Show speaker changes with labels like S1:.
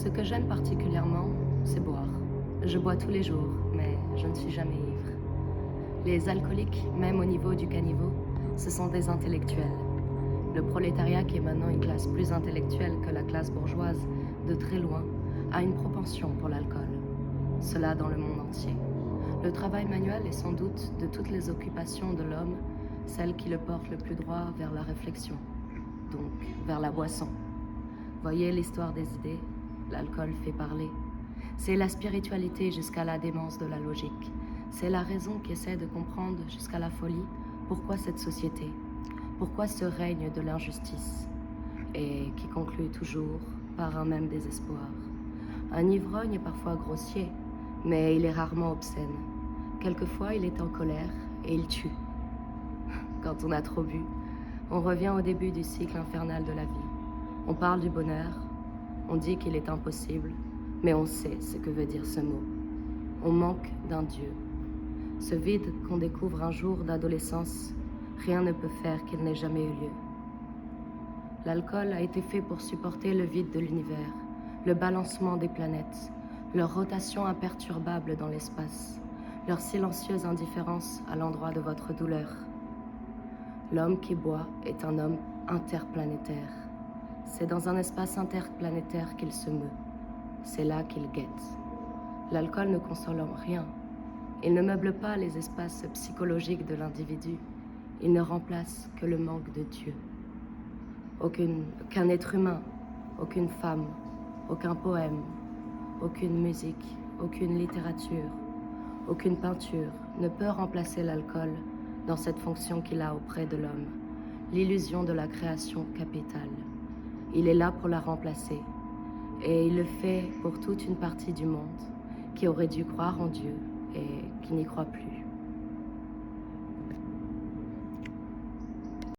S1: Ce que j'aime particulièrement, c'est boire. Je bois tous les jours, mais je ne suis jamais ivre. Les alcooliques, même au niveau du caniveau, ce sont des intellectuels. Le prolétariat, qui est maintenant une classe plus intellectuelle que la classe bourgeoise, de très loin, a une propension pour l'alcool. Cela dans le monde entier. Le travail manuel est sans doute, de toutes les occupations de l'homme, celle qui le porte le plus droit vers la réflexion, donc vers la boisson. Voyez l'histoire des idées, l'alcool fait parler. C'est la spiritualité jusqu'à la démence de la logique. C'est la raison qui essaie de comprendre jusqu'à la folie pourquoi cette société, pourquoi ce règne de l'injustice, et qui conclut toujours par un même désespoir. Un ivrogne est parfois grossier, mais il est rarement obscène. Quelquefois, il est en colère et il tue. Quand on a trop bu, on revient au début du cycle infernal de la vie. On parle du bonheur, on dit qu'il est impossible, mais on sait ce que veut dire ce mot. On manque d'un Dieu. Ce vide qu'on découvre un jour d'adolescence, rien ne peut faire qu'il n'ait jamais eu lieu. L'alcool a été fait pour supporter le vide de l'univers, le balancement des planètes, leur rotation imperturbable dans l'espace, leur silencieuse indifférence à l'endroit de votre douleur. L'homme qui boit est un homme interplanétaire. C'est dans un espace interplanétaire qu'il se meut. C'est là qu'il guette. L'alcool ne console en rien. Il ne meuble pas les espaces psychologiques de l'individu. Il ne remplace que le manque de Dieu. Aucun être humain, aucune femme, aucun poème, aucune musique, aucune littérature, aucune peinture ne peut remplacer l'alcool dans cette fonction qu'il a auprès de l'homme, l'illusion de la création capitale. Il est là pour la remplacer, et il le fait pour toute une partie du monde qui aurait dû croire en Dieu et qui n'y croit plus.